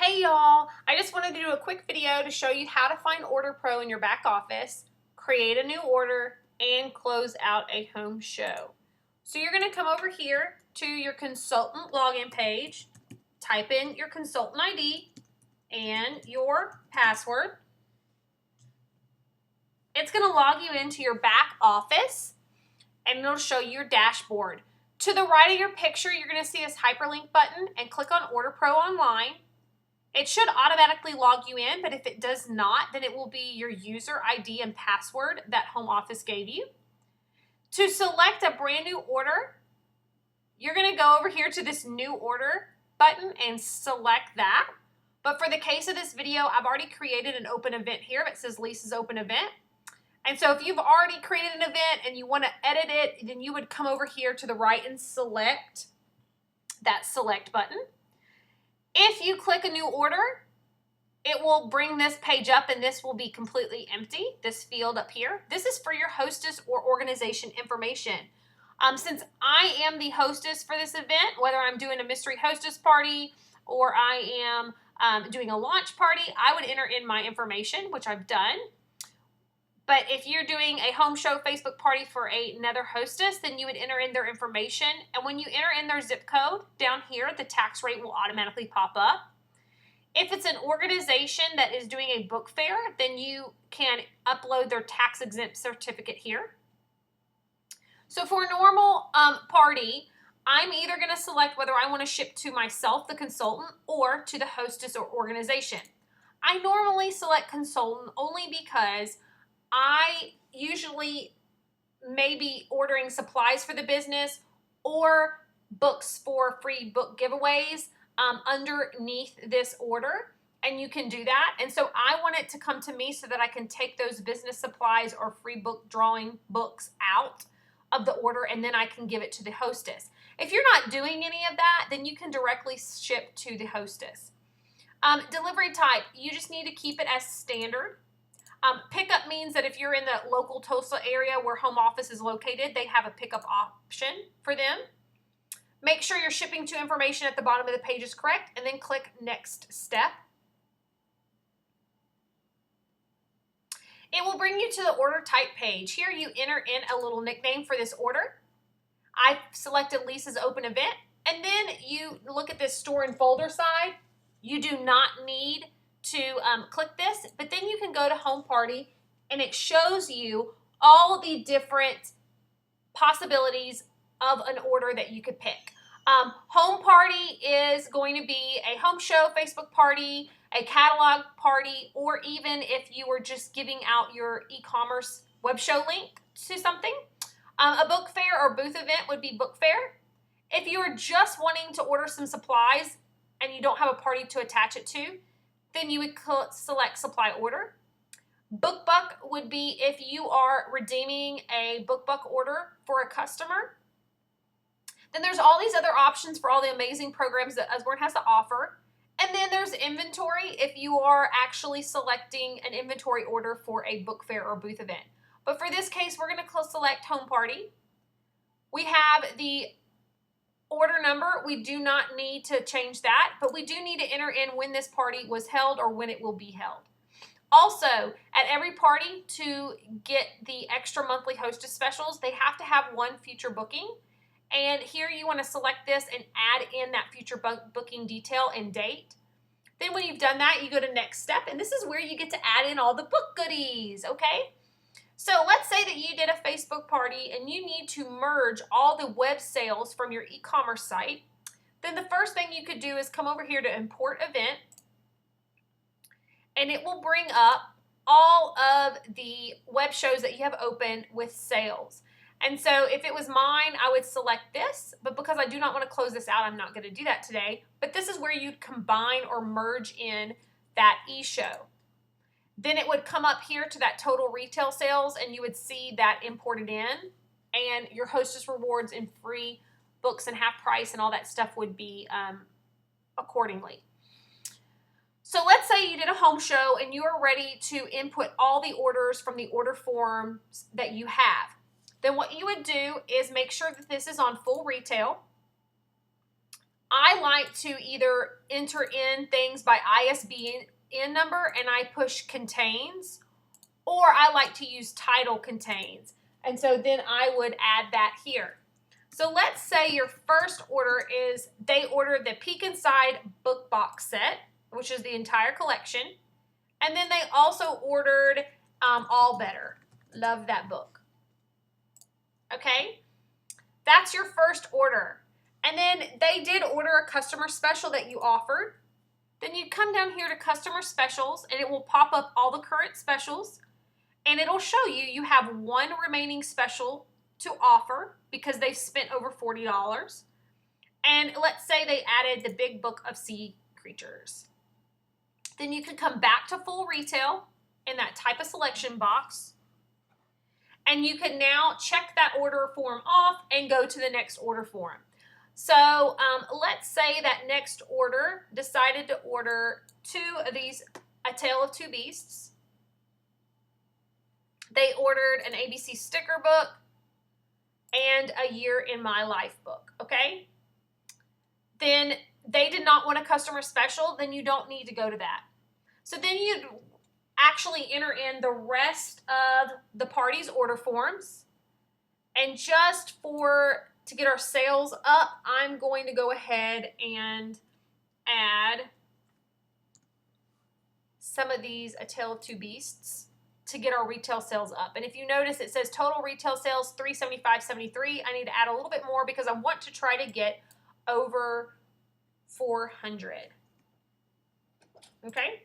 Hey y'all, I just wanted to do a quick video to show you how to find Order Pro in your back office, create a new order, and close out a home show. So you're going to come over here to your consultant login page, type in your consultant ID and your password. It's going to log you into your back office and it'll show you your dashboard. To the right of your picture, you're going to see this hyperlink button and click on Order Pro Online. It should automatically log you in, but if it does not, then it will be your user ID and password that home office gave you. To select a brand new order, you're going to go over here to this new order button and select that. But for the case of this video, I've already created an open event here that says Lisa's open event. And so if you've already created an event and you want to edit it, then you would come over here to the right and select that select button. If you click a new order, it will bring this page up and this will be completely empty, this field up here. This is for your hostess or organization information. Since I am the hostess for this event, whether I'm doing a mystery hostess party or I am doing a launch party, I would enter in my information, which I've done. But if you're doing a home show Facebook party for another hostess, then you would enter in their information. And when you enter in their zip code down here, the tax rate will automatically pop up. If it's an organization that is doing a book fair, then you can upload their tax exempt certificate here. So for a normal party, I'm either going to select whether I want to ship to myself, the consultant, or to the hostess or organization. I normally select consultant only because I usually may be ordering supplies for the business or books for free book giveaways underneath this order, and you can do that. And so I want it to come to me so that I can take those business supplies or free book drawing books out of the order, and then I can give it to the hostess. If you're not doing any of that, then you can directly ship to the hostess. Delivery type, you just need to keep it as standard. Pickup means that if you're in the local Tulsa area where home office is located, they have a pickup option for them. Make sure your shipping to information at the bottom of the page is correct, and then click Next Step. It will bring you to the order type page. Here you enter in a little nickname for this order. I selected Lisa's open event, and then you look at this store and folder side. You do not need to click this, but then you can go to home party and it shows you all the different possibilities of an order that you could pick. Home party is going to be a home show Facebook party, a catalog party, or even if you were just giving out your e-commerce web show link to something. A book fair or booth event would be book fair. If you are just wanting to order some supplies and you don't have a party to attach it to, then you would select supply order. Book buck would be if you are redeeming a book buck order for a customer. Then there's all these other options for all the amazing programs that Usborne has to offer. And then there's inventory if you are actually selecting an inventory order for a book fair or booth event. But for this case, we're going to select home party. We have the order number. We do not need to change that, but we do need to enter in when this party was held or when it will be held. Also, at every party, to get the extra monthly hostess specials, they have to have one future booking. And here you want to select this and add in that future booking detail and date. Then when you've done that, you go to next step, and this is where you get to add in all the book goodies, okay? So let's say that you did a Facebook party and you need to merge all the web sales from your e-commerce site. Then the first thing you could do is come over here to import event, and it will bring up all of the web shows that you have open with sales. And so if it was mine, I would select this, but because I do not want to close this out, I'm not going to do that today. But this is where you'd combine or merge in that e-show. Then it would come up here to that total retail sales, and you would see that imported in, and your hostess rewards and free books and half price and all that stuff would be accordingly. So let's say you did a home show and you are ready to input all the orders from the order forms that you have. Then what you would do is make sure that this is on full retail. I like to either enter in things by ISBN number and I push contains, or I like to use title contains. And so then I would add that here. So let's say your first order is they ordered the Peek Inside book box set, which is the entire collection. And then they also ordered All Better. Love that book. Okay? That's your first order. And then they did order a customer special that you offered. Then you come down here to customer specials and it will pop up all the current specials. And it'll show you have one remaining special to offer because they've spent over $40. And let's say they added the Big Book of Sea Creatures. Then you can come back to full retail in that type of selection box. And you can now check that order form off and go to the next order form. So let's say that next order decided to order 2 of these A Tale of Two Beasts. They ordered an ABC sticker book and a Year in My Life book, okay? Then they did not want a customer special, then you don't need to go to that. So then you'd actually enter in the rest of the party's order forms. And just to get our sales up, I'm going to go ahead and add some of these A Tale of Two Beasts to get our retail sales up. And if you notice, it says total retail sales $375.73. I need to add a little bit more because I want to try to get over 400. Okay?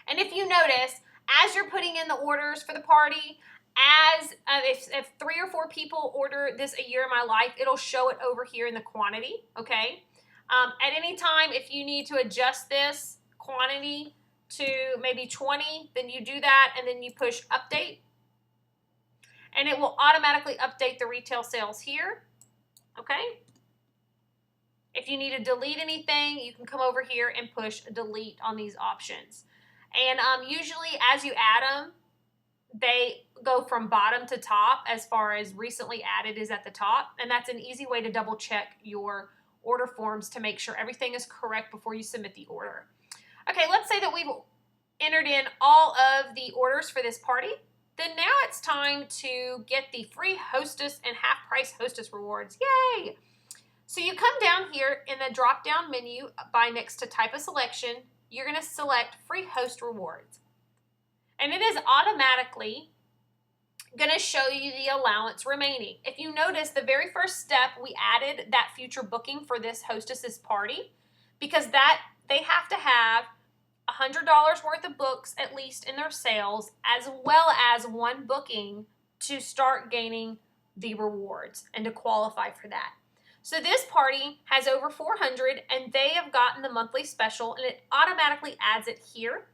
And if you notice, as you're putting in the orders for the party, if 3 or 4 people order this A Year in My Life, it'll show it over here in the quantity, okay? At any time, if you need to adjust this quantity to maybe 20, then you do that and then you push update. And it will automatically update the retail sales here, okay? If you need to delete anything, you can come over here and push delete on these options. And usually as you add them, they go from bottom to top as far as recently added is at the top. And that's an easy way to double check your order forms to make sure everything is correct before you submit the order. Okay, let's say that we've entered in all of the orders for this party. Then now it's time to get the free hostess and half price hostess rewards. Yay! So you come down here in the drop down menu by next to type of selection, you're going to select free host rewards. And it is automatically going to show you the allowance remaining. If you notice, the very first step, we added that future booking for this hostess's party because that they have to have $100 worth of books at least in their sales, as well as 1 booking to start gaining the rewards and to qualify for that. So this party has over 400 and they have gotten the monthly special and it automatically adds it here.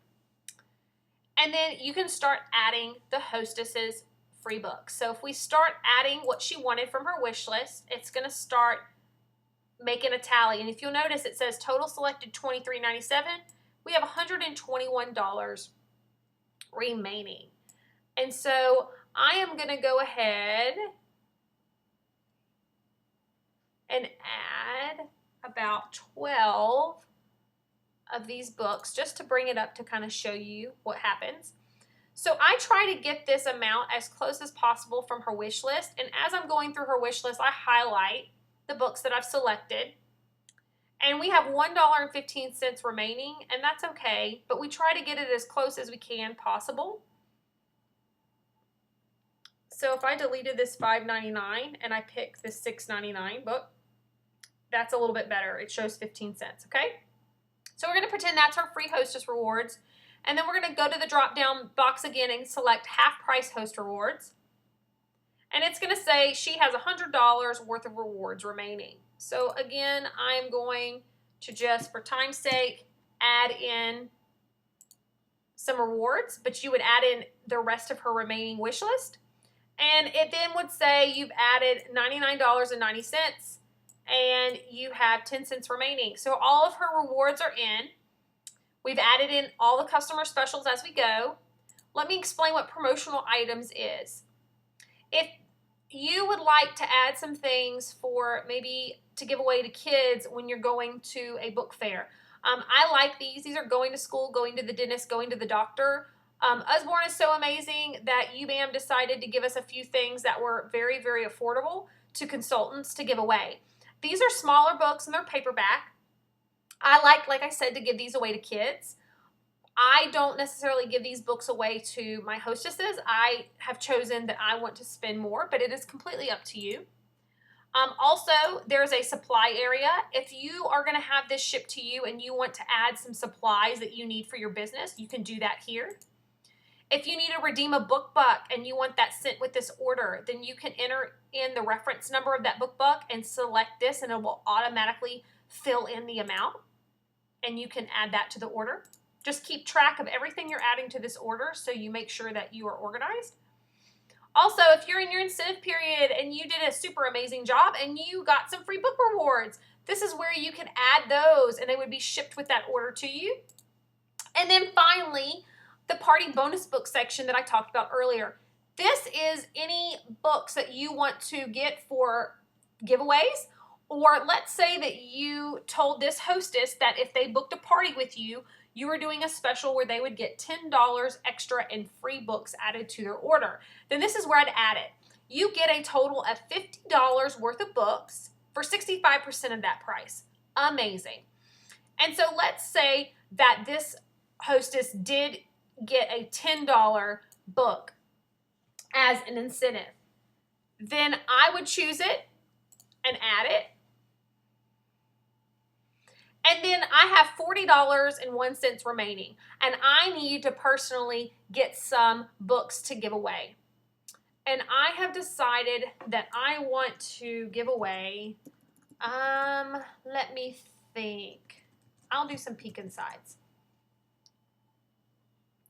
And then you can start adding the hostess's free books. So if we start adding what she wanted from her wish list, it's going to start making a tally. And if you'll notice, it says total selected $23.97. We have $121 remaining. And so I am going to go ahead and add about 12 of these books just to bring it up to kind of show you what happens. So I try to get this amount as close as possible from her wish list. And as I'm going through her wish list, I highlight the books that I've selected. And we have $1.15 remaining, and that's okay. But we try to get it as close as we can possible. So if I deleted this $5.99 and I pick this $6.99 book, that's a little bit better. It shows 15 cents, okay? So we're going to pretend that's our free hostess rewards. And then we're going to go to the drop-down box again and select half-price host rewards. And it's going to say she has $100 worth of rewards remaining. So again, I'm going to just, for time's sake, add in some rewards. But you would add in the rest of her remaining wish list. And it then would say you've added $99.90 and you have 10 cents remaining. So all of her rewards are in. We've added in all the customer specials as we go. Let me explain what promotional items is. If you would like to add some things for maybe to give away to kids when you're going to a book fair. I like these. These are going to school, going to the dentist, going to the doctor. Usborne is so amazing that UBAM decided to give us a few things that were very, very affordable to consultants to give away. These are smaller books and they're paperback. I like I said, to give these away to kids. I don't necessarily give these books away to my hostesses. I have chosen that I want to spend more, but it is completely up to you. Also, there's a supply area. If you are going to have this shipped to you and you want to add some supplies that you need for your business, you can do that here. If you need to redeem a book buck and you want that sent with this order, then you can enter in the reference number of that book buck and select this, and it will automatically fill in the amount, and you can add that to the order. Just keep track of everything you're adding to this order so you make sure that you are organized. Also, if you're in your incentive period and you did a super amazing job and you got some free book rewards, this is where you can add those and they would be shipped with that order to you. And then finally, the party bonus book section that I talked about earlier. This is any books that you want to get for giveaways, or let's say that you told this hostess that if they booked a party with you, you were doing a special where they would get $10 extra in free books added to their order. Then this is where I'd add it. You get a total of $50 worth of books for 65% of that price. Amazing. And so let's say that this hostess did get a $10 book as an incentive. Then I would choose it and add it. And then I have $40.01 remaining, and I need to personally get some books to give away. And I have decided that I want to give away, let me think. I'll do some peek insides.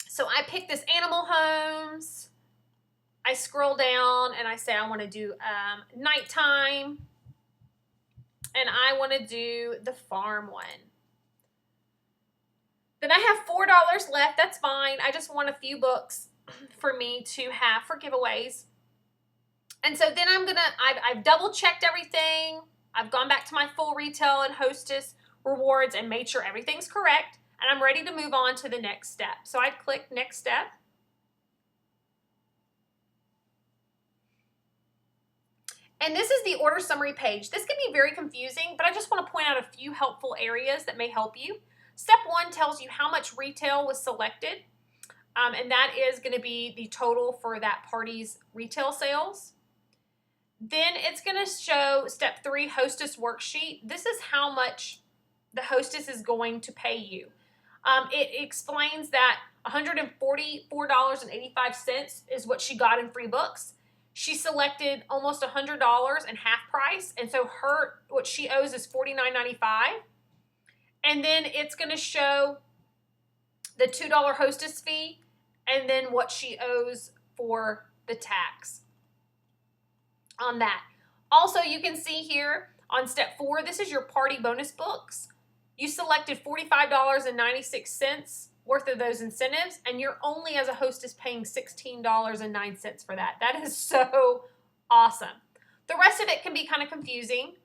So I pick this Animal Homes. I scroll down and I say I want to do nighttime. And I want to do the farm one. Then I have $4 left. That's fine. I just want a few books for me to have for giveaways. And so then I've double checked everything. I've gone back to my full retail and hostess rewards and made sure everything's correct. And I'm ready to move on to the next step. So I'd click next step. And this is the order summary page. This can be very confusing, but I just want to point out a few helpful areas that may help you. Step 1 tells you how much retail was selected, and that is going to be the total for that party's retail sales. Then it's going to show step 3, hostess worksheet. This is how much the hostess is going to pay you. It explains that $144.85 is what she got in free books. She selected almost $100 in half price, and so what she owes is $49.95. And then it's going to show the $2 hostess fee, and then what she owes for the tax on that. Also, you can see here on step 4, this is your party bonus books. You selected $45.96 worth of those incentives, and you're only as a hostess paying $16.09 for that. That is so awesome. The rest of it can be kind of confusing,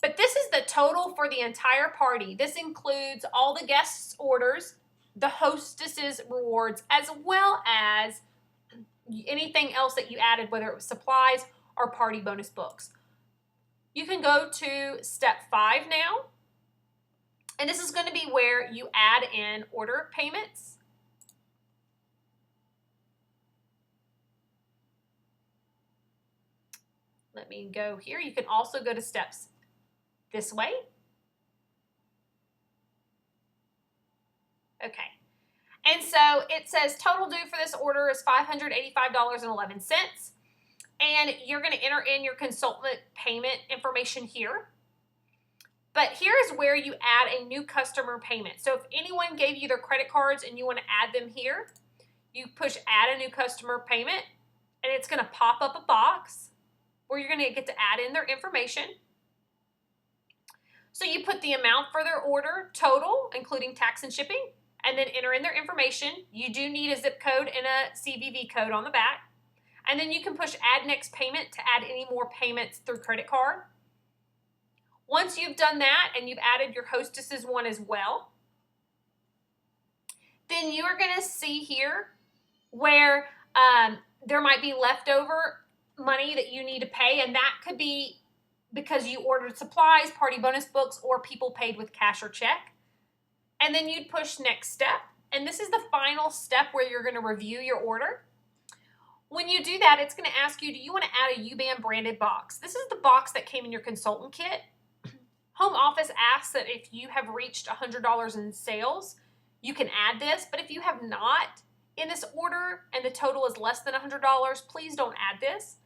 but this is the total for the entire party. This includes all the guests' orders, the hostess's rewards, as well as anything else that you added, whether it was supplies or party bonus books. You can go to step 5 now. And this is going to be where you add in order payments. Let me go here. You can also go to steps this way. Okay. And so it says total due for this order is $585.11. And you're going to enter in your consultant payment information here. But here is where you add a new customer payment. So if anyone gave you their credit cards and you want to add them here, you push add a new customer payment, and it's going to pop up a box where you're going to get to add in their information. So you put the amount for their order, total, including tax and shipping, and then enter in their information. You do need a zip code and a CVV code on the back. And then you can push add next payment to add any more payments through credit card. Once you've done that and you've added your hostess's one as well, then you are going to see here where there might be leftover money that you need to pay, and that could be because you ordered supplies, party bonus books, or people paid with cash or check. And then you'd push next step, and this is the final step where you're going to review your order. When you do that, it's going to ask you, do you want to add a UBAM branded box? This is the box that came in your consultant kit. Home office asks that if you have reached $100 in sales, you can add this, but if you have not in this order and the total is less than $100, please don't add this.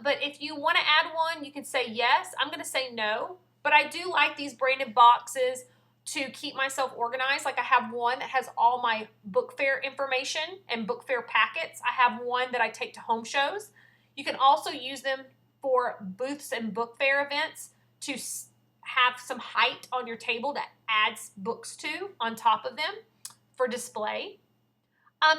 But if you want to add one, you can say yes. I'm going to say no, but I do like these branded boxes to keep myself organized. Like I have one that has all my book fair information and book fair packets. I have one that I take to home shows. You can also use them for booths and book fair events to have some height on your table that adds books to on top of them for display.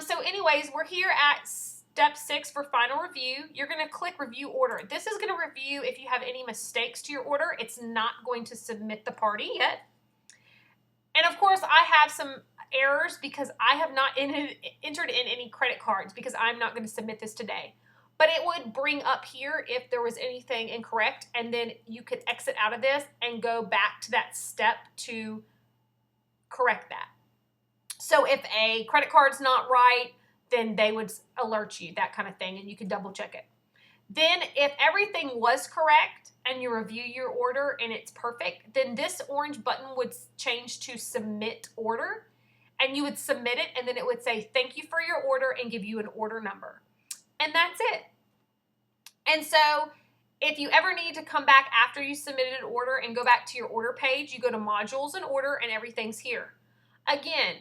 So anyways, we're here at step 6 for final review. You're going to click review order. This is going to review if you have any mistakes to your order. It's not going to submit the party yet. And of course, I have some errors because I have not entered in any credit cards because I'm not going to submit this today. But it would bring up here if there was anything incorrect, and then you could exit out of this and go back to that step to correct that. So if a credit card's not right, then they would alert you, that kind of thing, and you can double check it. Then if everything was correct and you review your order and it's perfect, then this orange button would change to submit order, and you would submit it, and then it would say thank you for your order and give you an order number. And that's it. And so if you ever need to come back after you submitted an order and go back to your order page, you go to modules and order, and everything's here. Again,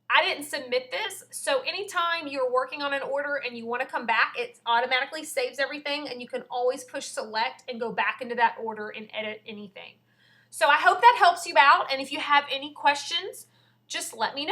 I didn't submit this, so anytime you're working on an order and you want to come back, it automatically saves everything, and you can always push select and go back into that order and edit anything. So I hope that helps you out, and if you have any questions, just let me know.